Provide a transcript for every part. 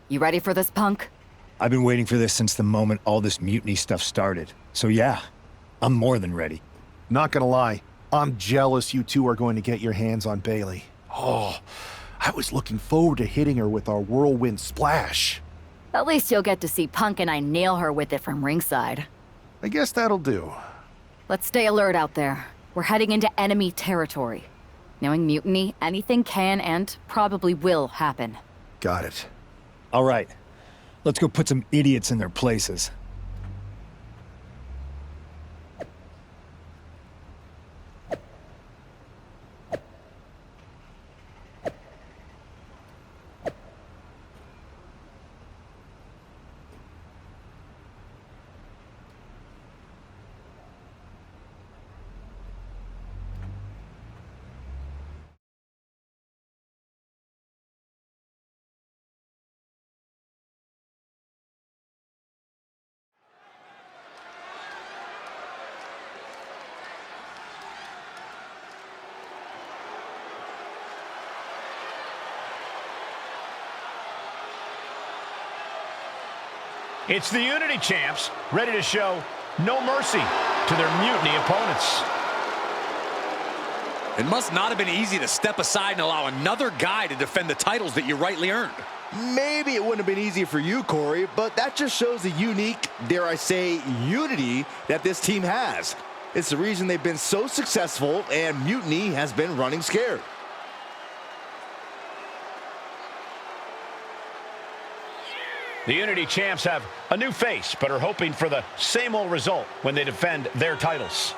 You ready for this, Punk? I've been waiting for this since the moment all this mutiny stuff started. So yeah, I'm more than ready. Not gonna lie, I'm jealous you two are going to get your hands on Bailey. Oh, I was looking forward to hitting her with our whirlwind splash. At least you'll get to see Punk and I nail her with it from ringside. I guess that'll do. Let's stay alert out there. We're heading into enemy territory. Knowing Mutiny, anything can and probably will happen. Got it. All right, let's go put some idiots in their places. It's the Unity champs, ready to show no mercy to their Mutiny opponents. It must not have been easy to step aside and allow another guy to defend the titles that you rightly earned. Maybe it wouldn't have been easy for you, Corey, but that just shows the unique, dare I say, unity that this team has. It's the reason they've been so successful and Mutiny has been running scared. The Unity champs have a new face, but are hoping for the same old result when they defend their titles.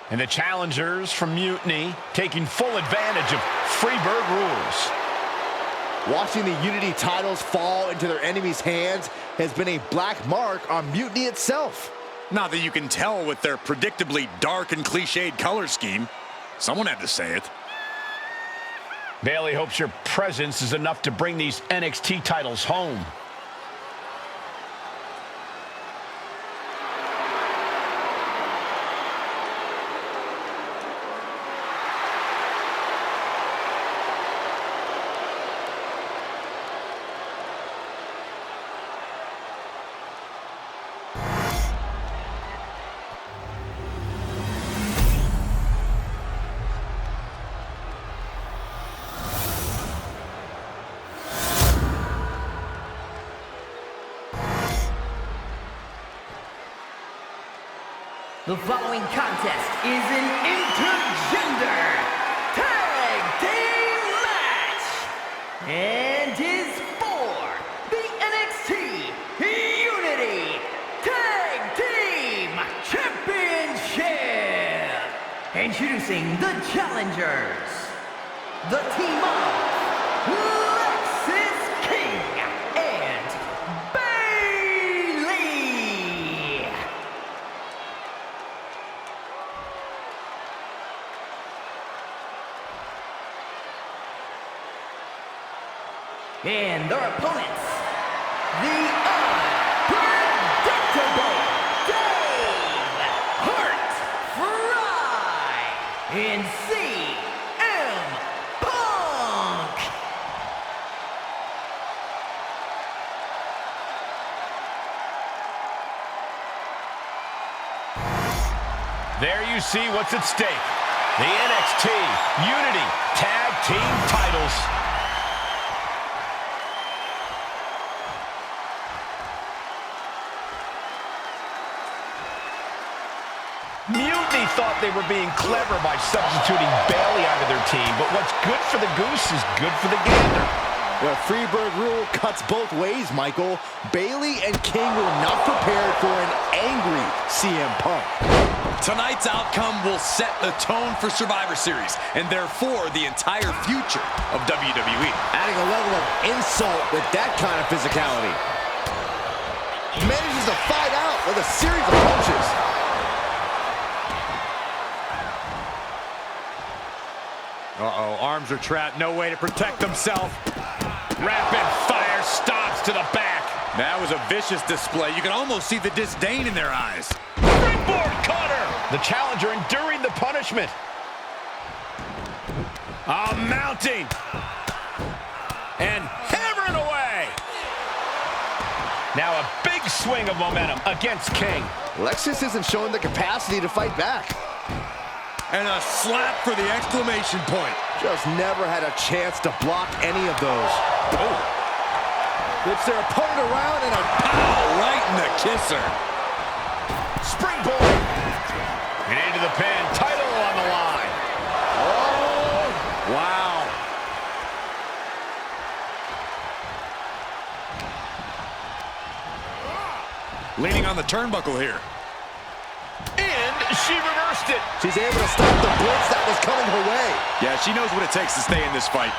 And the challengers from Mutiny taking full advantage of Freebird rules. Watching the Unity titles fall into their enemies' hands has been a black mark on Mutiny itself. Not that you can tell with their predictably dark and cliched color scheme. Someone had to say it. Bailey hopes your presence is enough to bring these NXT titles home. The following contest is an intergender tag team match and is for the NXT Unity Tag Team Championship. Introducing the challengers, the team of Lexis King and Bailey. And their opponents, the unpredictable Dave HEARTFILA and CM Punk. There you see what's at stake. The NXT Unity Tag Team titles. Mutiny thought they were being clever by substituting Bailey out of their team, but what's good for the goose is good for the gander. The Freebird rule cuts both ways, Michael. Bayley and King were not prepared for an angry CM Punk. Tonight's outcome will set the tone for Survivor Series, and therefore the entire future of WWE. Adding a level of insult with that kind of physicality. Manages to fight out with a series of punches. Uh-oh, arms are trapped, no way to protect himself. Rapid fire stops to the back. That was a vicious display. You can almost see the disdain in their eyes. Springboard cutter. The challenger enduring the punishment. Mounting. And hammering away. Now a big swing of momentum against King. Lexus isn't showing the capacity to fight back. And a slap for the exclamation point. Just never had a chance to block any of those. Oh. Flips their opponent around and a pow right in the kisser. Springboard. And into the pin. Title on the line. Oh, wow. Leaning on the turnbuckle here. And she reversed it. She's able to stop the blitz that was coming her way. Yeah, she knows what it takes to stay in this fight.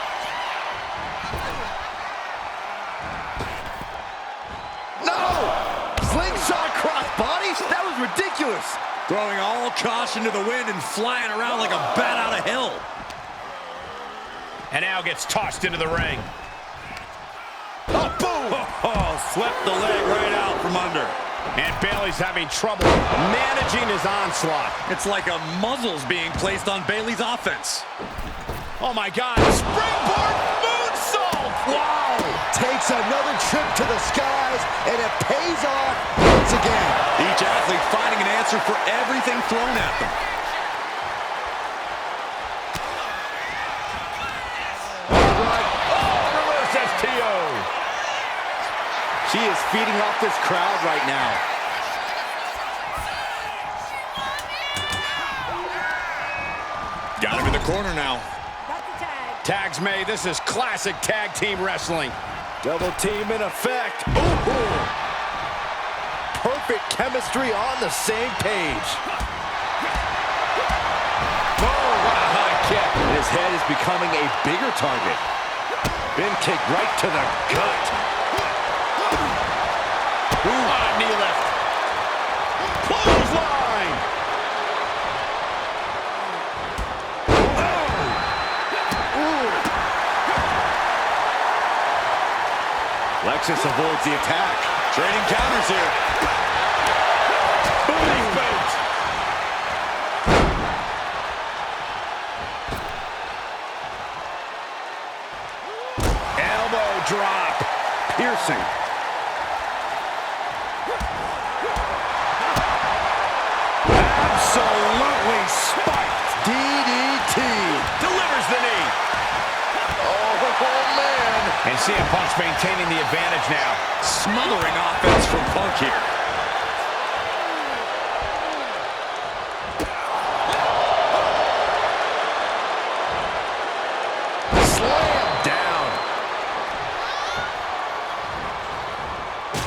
No! Slingshot crossbody? That was ridiculous. Throwing all caution to the wind and flying around like a bat out of hell. And now gets tossed into the ring. Oh, boom! Oh, swept the leg right out from under. And Bayley's having trouble managing his onslaught. It's like a muzzle's being placed on Bayley's offense. Oh my God, springboard moonsault! Wow! Takes another trip to the skies, and it pays off once again. Each athlete finding an answer for everything thrown at them. Reverse STO. She is feeding off this crowd right now. Got him in the corner now. Tags made. This is classic tag team wrestling. Double team in effect. Ooh. Perfect chemistry on the same page. Oh, what a high kick. And his head is becoming a bigger target. Bin kick right to the gut. Ooh, knee lift. Clothesline. Lexus avoids the attack. Trading counters here. Booty boot. Elbow drop. Piercing. Absolutely spiked. DDT. Delivers the knee. Oh, man. And CM Punk's maintaining the advantage now. Smothering offense from Punk here. Slam down.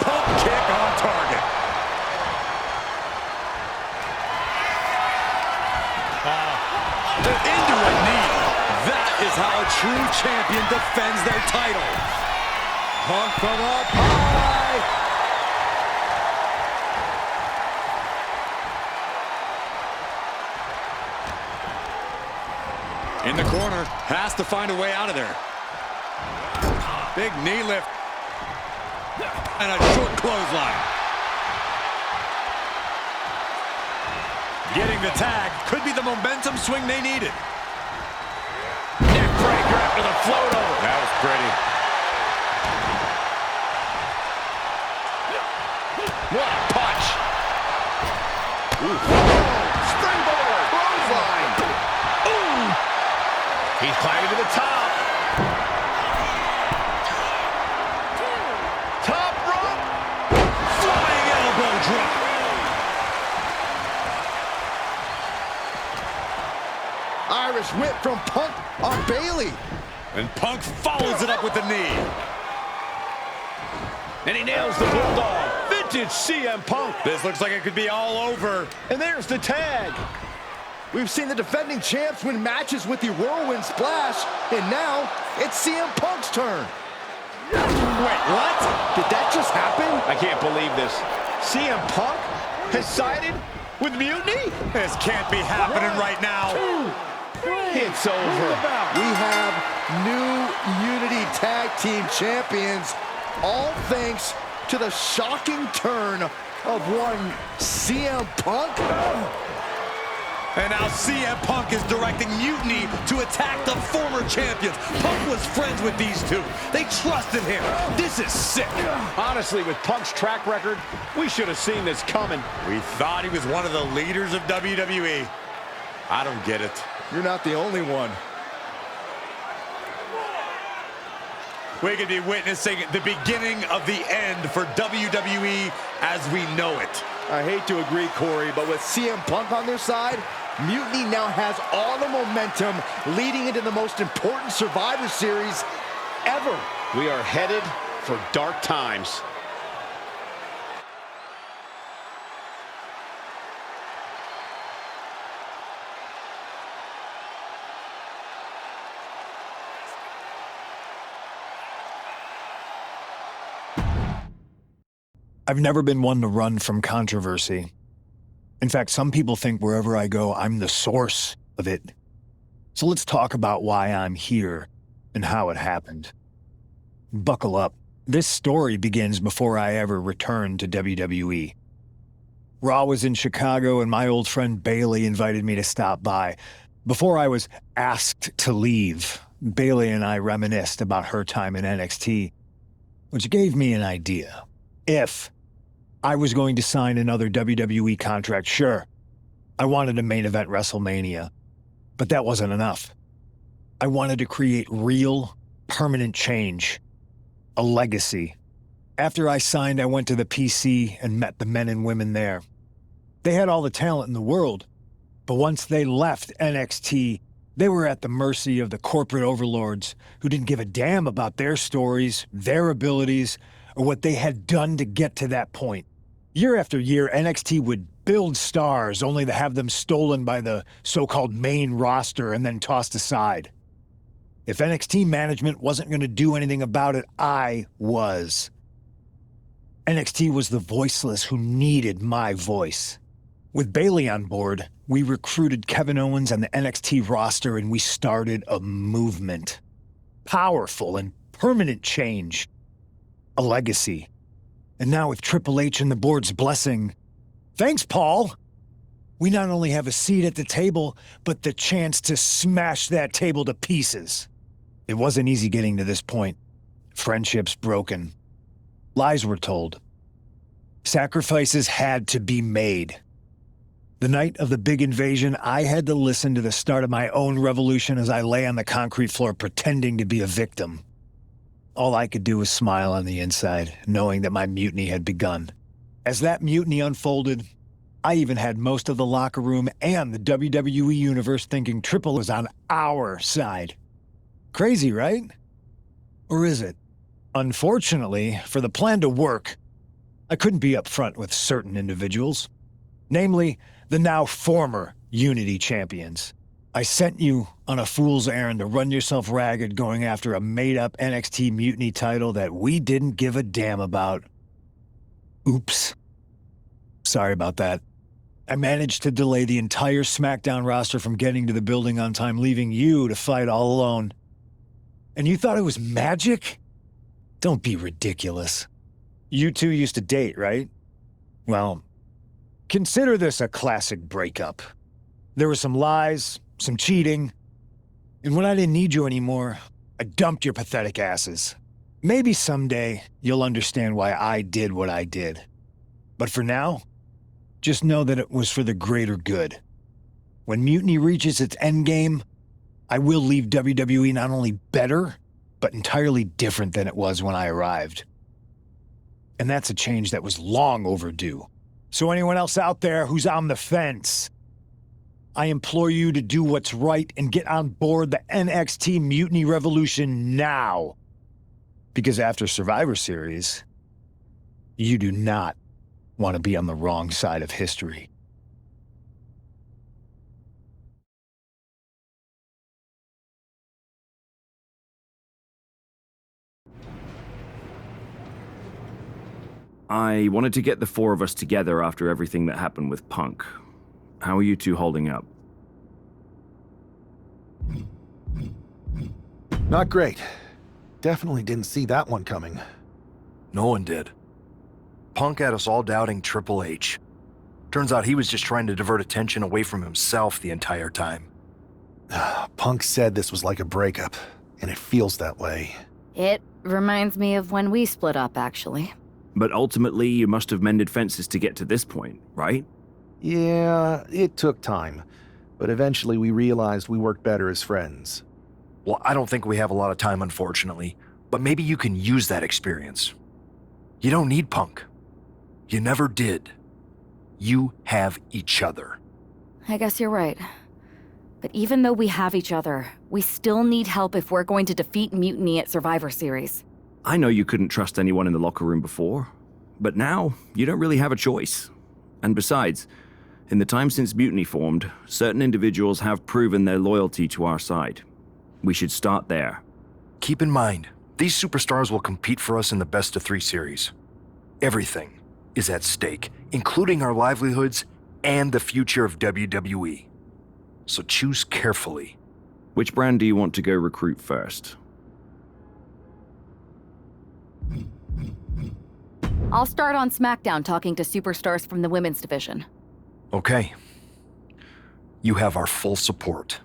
Pump kick on target. Into a knee. That is how a true champion defends their title. Punk from up high. In the corner, has to find a way out of there. Big knee lift. And a short clothesline. Getting the tag could be the momentum swing they needed. Neck breaker after the float over. That was pretty. What a punch. Ooh. Springboard. Clothesline. Ooh. He's climbing to the top. Top rope. Flying elbow drop. Irish whip from Punk on Bayley. And Punk follows it up with the knee. And he nails the Bulldog. Vintage CM Punk. This looks like it could be all over. And there's the tag. We've seen the defending champs win matches with the Whirlwind Splash, and now it's CM Punk's turn. Wait, what? Did that just happen? I can't believe this. CM Punk has sided with Mutiny? This can't be happening right now. It's over. We have new Unity Tag Team Champions, all thanks to the shocking turn of one CM Punk. And now CM Punk is directing Mutiny to attack the former champions. Punk was friends with these two. They trusted him. This is sick. Honestly, with Punk's track record, we should have seen this coming. We thought he was one of the leaders of WWE. I don't get it. You're not the only one. We could be witnessing the beginning of the end for WWE as we know it. I hate to agree, Corey, but with CM Punk on their side, Mutiny now has all the momentum leading into the most important Survivor Series ever. We are headed for dark times. I've never been one to run from controversy. In fact, some people think wherever I go, I'm the source of it. So let's talk about why I'm here and how it happened. Buckle up. This story begins before I ever returned to WWE. Raw was in Chicago and my old friend Bayley invited me to stop by. Before I was asked to leave, Bayley and I reminisced about her time in NXT, which gave me an idea. If I was going to sign another WWE contract, sure, I wanted to main event WrestleMania, but that wasn't enough. I wanted to create real, permanent change, a legacy. After I signed, I went to the PC and met the men and women there. They had all the talent in the world, but once they left NXT, they were at the mercy of the corporate overlords who didn't give a damn about their stories, their abilities, or what they had done to get to that point. Year after year, NXT would build stars only to have them stolen by the so-called main roster and then tossed aside. If NXT management wasn't going to do anything about it, I was. NXT was the voiceless who needed my voice. With Bayley on board, we recruited Kevin Owens and the NXT roster and we started a movement. Powerful and permanent change. A legacy. And now with Triple H and the board's blessing, thanks, Paul! We not only have a seat at the table, but the chance to smash that table to pieces. It wasn't easy getting to this point. Friendships broken. Lies were told. Sacrifices had to be made. The night of the big invasion, I had to listen to the start of my own revolution as I lay on the concrete floor pretending to be a victim. All I could do was smile on the inside, knowing that my mutiny had begun. As that mutiny unfolded, I even had most of the locker room and the WWE Universe thinking Triple was on our side. Crazy, right? Or is it? Unfortunately, for the plan to work, I couldn't be upfront with certain individuals. Namely, the now former Unity champions. I sent you on a fool's errand to run yourself ragged going after a made-up NXT Mutiny title that we didn't give a damn about. Oops. Sorry about that. I managed to delay the entire SmackDown roster from getting to the building on time, leaving you to fight all alone. And you thought it was magic? Don't be ridiculous. You two used to date, right? Well, consider this a classic breakup. There were some lies, some cheating, and when I didn't need you anymore, I dumped your pathetic asses. Maybe someday you'll understand why I did what I did. But for now, just know that it was for the greater good. When Mutiny reaches its endgame, I will leave WWE not only better, but entirely different than it was when I arrived. And that's a change that was long overdue. So anyone else out there who's on the fence, I implore you to do what's right and get on board the NXT Mutiny Revolution now. Because after Survivor Series, you do not want to be on the wrong side of history. I wanted to get the four of us together after everything that happened with Punk. How are you two holding up? Not great. Definitely didn't see that one coming. No one did. Punk had us all doubting Triple H. Turns out he was just trying to divert attention away from himself the entire time. Punk said this was like a breakup, and it feels that way. It reminds me of when we split up, actually. But ultimately, you must have mended fences to get to this point, right? Yeah, it took time. But eventually we realized we worked better as friends. Well, I don't think we have a lot of time, unfortunately. But maybe you can use that experience. You don't need Punk. You never did. You have each other. I guess you're right. But even though we have each other, we still need help if we're going to defeat Mutiny at Survivor Series. I know you couldn't trust anyone in the locker room before, but now you don't really have a choice. And besides, in the time since Mutiny formed, certain individuals have proven their loyalty to our side. We should start there. Keep in mind, these superstars will compete for us in the best-of-3 series. Everything is at stake, including our livelihoods and the future of WWE. So choose carefully. Which brand do you want to go recruit first? I'll start on SmackDown talking to superstars from the women's division. Okay. You have our full support.